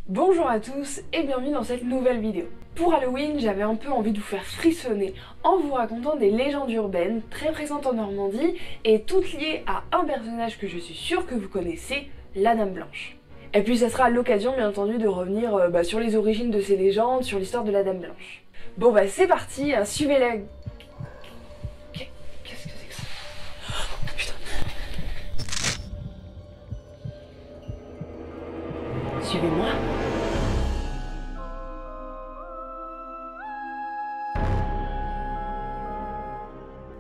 Bonjour à tous et bienvenue dans cette nouvelle vidéo. Pour Halloween, j'avais un peu envie de vous faire frissonner en vous racontant des légendes urbaines très présentes en Normandie et toutes liées à un personnage que je suis sûre que vous connaissez, la Dame Blanche. Et puis ça sera l'occasion bien entendu de revenir sur les origines de ces légendes, sur l'histoire de la Dame Blanche. Bon bah c'est parti, suivez la... Qu'est-ce que c'est que ça? Oh, putain. Suivez-moi.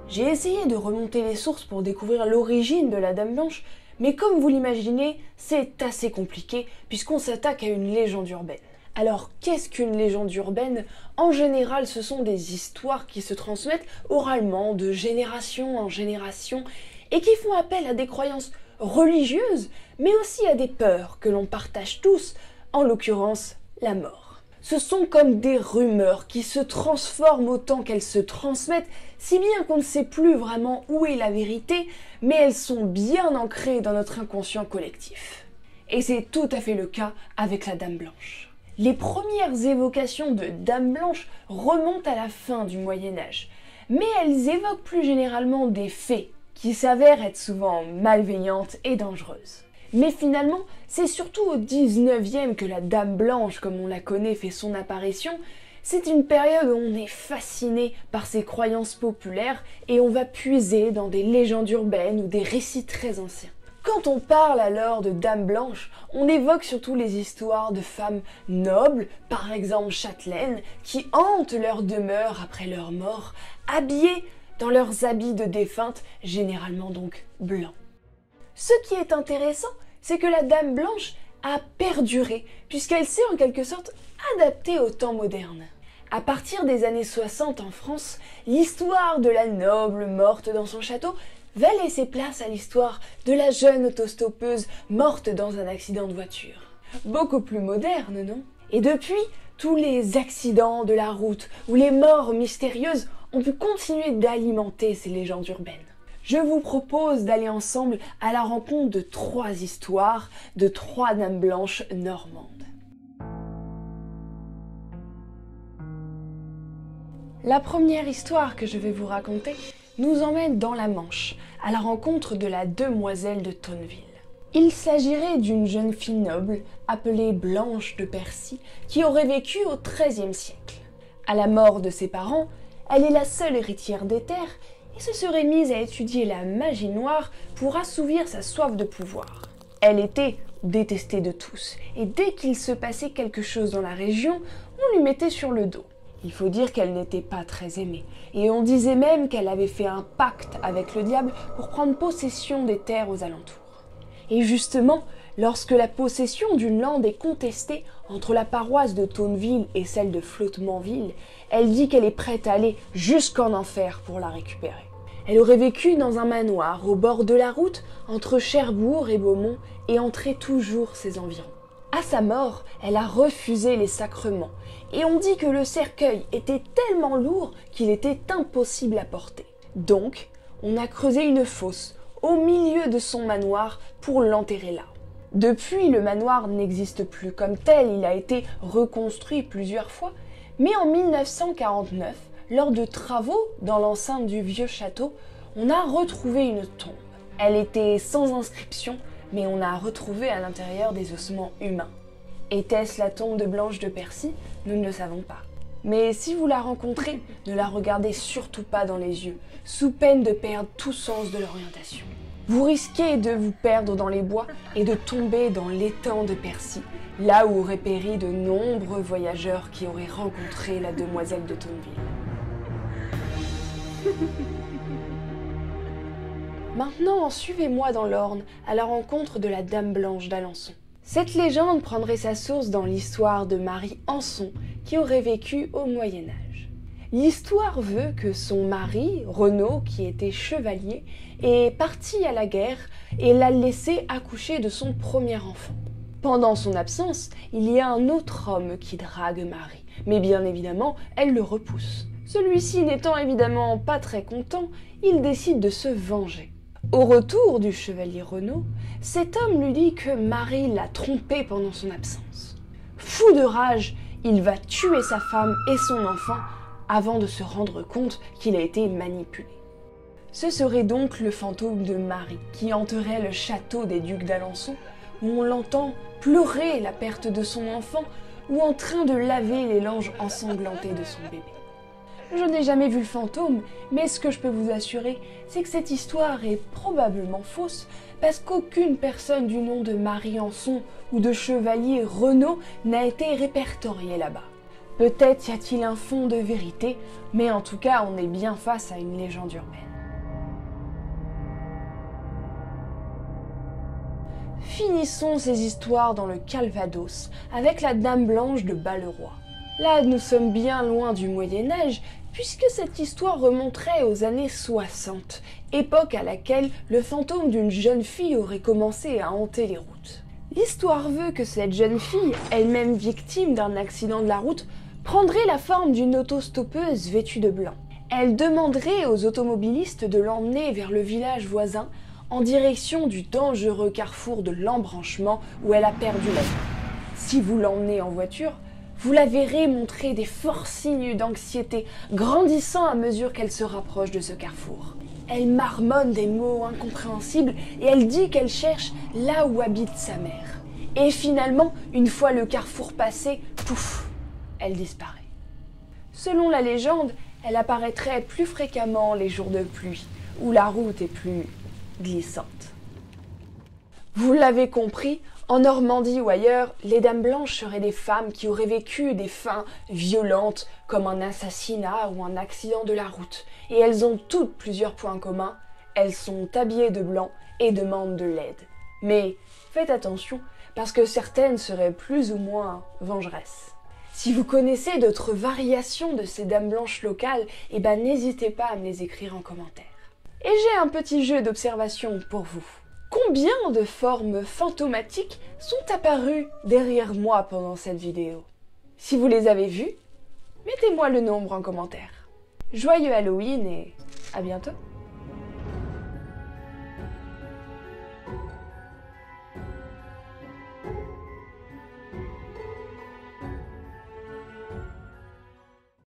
J'ai essayé de remonter les sources pour découvrir l'origine de la Dame Blanche, mais comme vous l'imaginez, c'est assez compliqué puisqu'on s'attaque à une légende urbaine. Alors qu'est-ce qu'une légende urbaine? En général, ce sont des histoires qui se transmettent oralement de génération en génération et qui font appel à des croyances religieuses, mais aussi à des peurs que l'on partage tous, en l'occurrence la mort. Ce sont comme des rumeurs qui se transforment autant qu'elles se transmettent, si bien qu'on ne sait plus vraiment où est la vérité, mais elles sont bien ancrées dans notre inconscient collectif. Et c'est tout à fait le cas avec la Dame Blanche. Les premières évocations de Dame Blanche remontent à la fin du Moyen-Âge, mais elles évoquent plus généralement des fées qui s'avèrent être souvent malveillantes et dangereuses. Mais finalement, c'est surtout au 19e que la Dame Blanche, comme on la connaît, fait son apparition. C'est une période où on est fasciné par ces croyances populaires et on va puiser dans des légendes urbaines ou des récits très anciens. Quand on parle alors de Dame Blanche, on évoque surtout les histoires de femmes nobles, par exemple châtelaines, qui hantent leur demeure après leur mort, habillées dans leurs habits de défuntes, généralement donc blancs. Ce qui est intéressant, c'est que la Dame Blanche a perduré, puisqu'elle s'est en quelque sorte adaptée au temps moderne. À partir des années 60 en France, l'histoire de la noble morte dans son château va laisser place à l'histoire de la jeune autostoppeuse morte dans un accident de voiture. Beaucoup plus moderne, non? Et depuis, tous les accidents de la route ou les morts mystérieuses ont pu continuer d'alimenter ces légendes urbaines. Je vous propose d'aller ensemble à la rencontre de 3 histoires de 3 dames blanches normandes. La première histoire que je vais vous raconter nous emmène dans la Manche, à la rencontre de la demoiselle de Tonneville. Il s'agirait d'une jeune fille noble appelée Blanche de Percy qui aurait vécu au XIIIe siècle. À la mort de ses parents, elle est la seule héritière des terres et se serait mise à étudier la magie noire pour assouvir sa soif de pouvoir. Elle était détestée de tous, et dès qu'il se passait quelque chose dans la région, on lui mettait sur le dos. Il faut dire qu'elle n'était pas très aimée, et on disait même qu'elle avait fait un pacte avec le diable pour prendre possession des terres aux alentours. Et justement, lorsque la possession d'une lande est contestée entre la paroisse de Tonneville et celle de Flottementville, elle dit qu'elle est prête à aller jusqu'en enfer pour la récupérer. Elle aurait vécu dans un manoir au bord de la route entre Cherbourg et Beaumont et entrait toujours ses environs. À sa mort, elle a refusé les sacrements et on dit que le cercueil était tellement lourd qu'il était impossible à porter. Donc, on a creusé une fosse au milieu de son manoir pour l'enterrer là. Depuis, le manoir n'existe plus comme tel, il a été reconstruit plusieurs fois, mais en 1949, lors de travaux dans l'enceinte du vieux château, on a retrouvé une tombe. Elle était sans inscription, mais on a retrouvé à l'intérieur des ossements humains. Était-ce la tombe de Blanche de Percy? Nous ne le savons pas. Mais si vous la rencontrez, ne la regardez surtout pas dans les yeux, sous peine de perdre tout sens de l'orientation. Vous risquez de vous perdre dans les bois et de tomber dans l'étang de Percy, là où auraient péri de nombreux voyageurs qui auraient rencontré la demoiselle de Tonneville. Maintenant, suivez-moi dans l'Orne à la rencontre de la Dame Blanche d'Alençon. Cette légende prendrait sa source dans l'histoire de Marie Anson, qui aurait vécu au Moyen-Âge. L'histoire veut que son mari, Renaud, qui était chevalier, est parti à la guerre et l'a laissé accoucher de son premier enfant. Pendant son absence, il y a un autre homme qui drague Marie, mais bien évidemment, elle le repousse. Celui-ci n'étant évidemment pas très content, il décide de se venger. Au retour du chevalier Renaud, cet homme lui dit que Marie l'a trompé pendant son absence. fou de rage, il va tuer sa femme et son enfant avant de se rendre compte qu'il a été manipulé. Ce serait donc le fantôme de Marie qui hanterait le château des ducs d'Alençon, où on l'entend pleurer la perte de son enfant ou en train de laver les langes ensanglantées de son bébé. Je n'ai jamais vu le fantôme, mais ce que je peux vous assurer, c'est que cette histoire est probablement fausse, parce qu'aucune personne du nom de Marie Anson ou de chevalier Renaud n'a été répertoriée là-bas. Peut-être y a-t-il un fond de vérité, mais en tout cas, on est bien face à une légende urbaine. Finissons ces histoires dans le Calvados avec la Dame Blanche de Balleroy. Là, nous sommes bien loin du Moyen-Âge, puisque cette histoire remonterait aux années 60, époque à laquelle le fantôme d'une jeune fille aurait commencé à hanter les routes. L'histoire veut que cette jeune fille, elle-même victime d'un accident de la route, prendrait la forme d'une autostoppeuse vêtue de blanc. Elle demanderait aux automobilistes de l'emmener vers le village voisin, en direction du dangereux carrefour de l'embranchement où elle a perdu la vie. Si vous l'emmenez en voiture, vous la verrez montrer des forts signes d'anxiété, grandissant à mesure qu'elle se rapproche de ce carrefour. Elle marmonne des mots incompréhensibles et elle dit qu'elle cherche là où habite sa mère. Et finalement, une fois le carrefour passé, pouf, elle disparaît. Selon la légende, elle apparaîtrait plus fréquemment les jours de pluie, où la route est plus glissante. Vous l'avez compris, en Normandie ou ailleurs, les dames blanches seraient des femmes qui auraient vécu des fins violentes comme un assassinat ou un accident de la route. Et elles ont toutes plusieurs points communs. Elles sont habillées de blanc et demandent de l'aide. Mais faites attention, parce que certaines seraient plus ou moins vengeresses. Si vous connaissez d'autres variations de ces dames blanches locales, n'hésitez pas à me les écrire en commentaire. Et j'ai un petit jeu d'observation pour vous. Combien de formes fantomatiques sont apparues derrière moi pendant cette vidéo? Si vous les avez vues, mettez-moi le nombre en commentaire. Joyeux Halloween et à bientôt!